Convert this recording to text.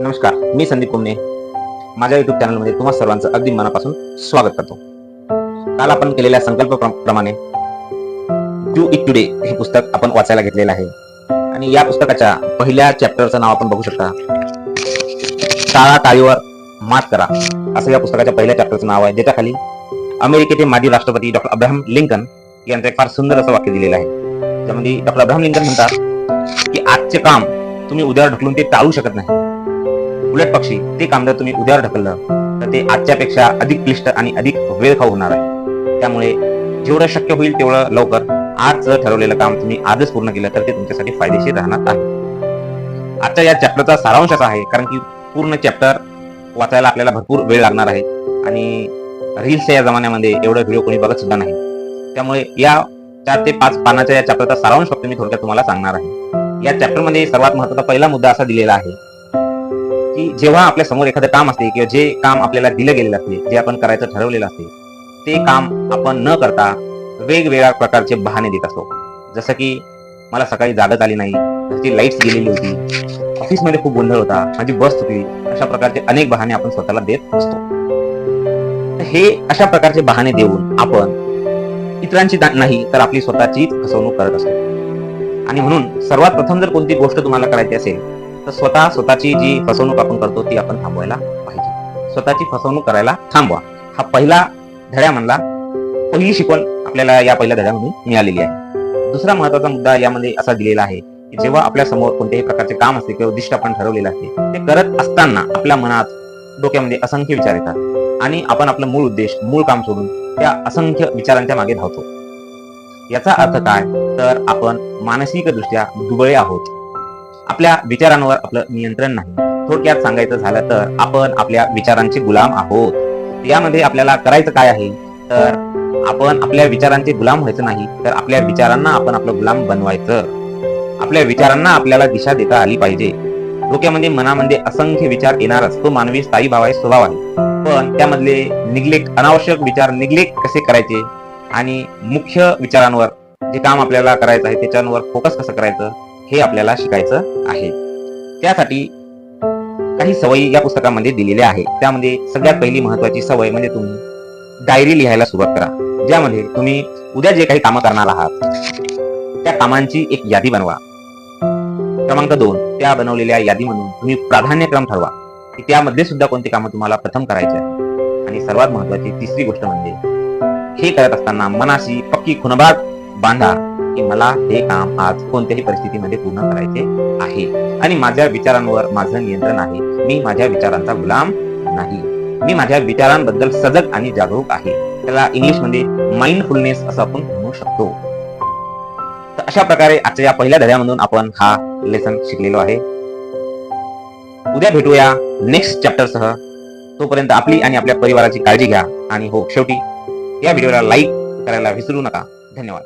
नमस्कार, मी संदीप कुमणे. माझ्या युट्यूब चॅनलमध्ये तुम्हा सर्वांचं अगदी मनापासून स्वागत करतो. काल आपण केलेल्या संकल्पाप्रमाणे डू इट टुडे हे पुस्तक आपण वाचायला घेतलेलं आहे आणि या पुस्तकाच्या पहिल्या चॅप्टरचं नाव आपण बघू शकता. टाळा टाळीवर मात करा असं या पुस्तकाच्या पहिल्या चॅप्टरचं नाव आहे, ज्याच्या खाली अमेरिकेचे माजी राष्ट्रपती डॉक्टर अब्राहम लिंकन यांचं एक फार सुंदर असं वाक्य दिलेलं आहे. त्यामध्ये डॉक्टर अब्राहम लिंकन म्हणतात की आजचे काम तुम्ही उद्यावर ढकलून ते टाळू शकत नाही. उलट पक्षी ते काम जर तुम्ही उद्यावर ढकललं तर ते आजच्यापेक्षा अधिक क्लिष्ट आणि अधिक वेळ खाऊ होणार आहे. त्यामुळे जेवढं शक्य होईल तेवढं लवकर आजचं ठरवलेलं काम तुम्ही आजच पूर्ण केलं तर ते तुमच्यासाठी फायदेशीर राहणार आहे. आजच्या या चॅप्टरचा सारांश असा आहे, कारण की पूर्ण चॅप्टर वाचायला आपल्याला भरपूर वेळ लागणार आहे आणि रील्सच्या या जमान्यामध्ये एवढं व्हिडिओ कोणी बघत सुद्धा नाही. त्यामुळे या 4 ते 5 पानाच्या या चॅप्टरचा सारांश फक्त मी थोडक्यात तुम्हाला सांगणार आहे. या चॅप्टरमध्ये सर्वात महत्त्वाचा पहिला मुद्दा असा दिलेला आहे की जेव्हा आपल्या समोर एखादं काम असते किंवा जे काम आपल्याला दिलं गेलेलं असते, जे आपण करायचं ठरवलेलं असते, ते काम आपण न करता वेगवेगळ्या प्रकारचे बहाणे देत असतो. जसं की मला सकाळी जागत आली नाही, घरची लाईट्स गेलेली होती, ऑफिसमध्ये खूप गोंधळ होता, माझी बस चुकली, अशा प्रकारचे अनेक बहाणे आपण स्वतःला देत असतो. हे अशा प्रकारचे बहाणे देऊन आपण इतरांची नाही तर आपली स्वतःची फसवणूक करत असतो. आणि म्हणून सर्वात प्रथम जर कोणती गोष्ट तुम्हाला करायची असेल तर स्वतःची जी फसवणूक आपण करतो ती आपण थांबवायला पाहिजे. स्वतःची फसवणूक करायला थांबवा. हा पहिला धड्यामधला पहिली शिकवण आपल्याला या पहिल्या धड्यामधून मिळालेली आहे. दुसरा महत्वाचा मुद्दा यामध्ये असा दिलेला आहे की जेव्हा आपल्या समोर कोणत्याही प्रकारचे काम असते किंवा उद्दिष्ट आपण ठरवलेलं असते, ते करत असताना आपल्या मनात डोक्यामध्ये असंख्य विचार येतात आणि आपण आपलं मूळ उद्देश, मूळ काम सोडून त्या असंख्य विचारांच्या मागे धावतो. याचा अर्थ काय तर आपण मानसिकदृष्ट्या दुबळे आहोत. आपल्या विचारांवर आपलं नियंत्रण नाही. थोडक्यात सांगायचं झालं तर आपण आपल्या विचारांचे गुलाम आहोत. यामध्ये आपल्याला करायचं काय आहे तर आपण आपल्या विचारांचे गुलाम व्हायचं नाही, तर आपल्या विचारांना आपण आपलं गुलाम बनवायचं. आपल्या विचारांना आपल्याला दिशा देता आली पाहिजे. डोक्यामध्ये, मनामध्ये असंख्य विचार येणारच, तो मानवी स्थायी स्वभाव आहे. पण त्यामधले अनावश्यक विचार निग्लेक्ट कसे करायचे आणि मुख्य विचारांवर, जे काम आपल्याला करायचं आहे त्याच्यावर फोकस कसं करायचं हे आपल्याला शिकायचं आहे. त्यासाठी काही सवयी या पुस्तकामध्ये दिलेल्या आहेत. त्यामध्ये सगळ्यात पहिली महत्वाची सवय म्हणजे तुम्ही डायरी लिहायला सुरुवात करा, ज्यामध्ये तुम्ही उद्या जे काही कामं करणार आहात त्या कामांची एक यादी बनवा. क्रमांक 2, त्या बनवलेल्या यादीमधून तुम्ही प्राधान्यक्रम ठरवा की त्यामध्ये सुद्धा कोणती कामं तुम्हाला प्रथम करायची आहे. आणि सर्वात महत्वाची तिसरी गोष्ट म्हणजे हे करत असताना मनाशी पक्की खुणबाग बांधा की मला हे काम आज कोणत्याही परिस्थितीमध्ये पूर्ण करायचे आहे आणि माझ्या विचारांवर माझं नियंत्रण आहे. मी माझ्या विचारांचा गुलाम नाही. मी माझ्या विचारांबद्दल सजग आणि जागरूक आहे. त्याला इंग्लिशमध्ये माइंडफुलनेस असं आपण म्हणू शकतो. तर अशा प्रकारे आजच्या या पहिल्या धड्यामधून आपण हा लेसन शिकलेलो आहे. उद्या भेटूया नेक्स्ट चॅप्टरसह. तोपर्यंत आपली आणि आपल्या परिवाराची काळजी घ्या आणि हो, शेवटी या व्हिडिओला लाईक करायला विसरू नका. धन्यवाद.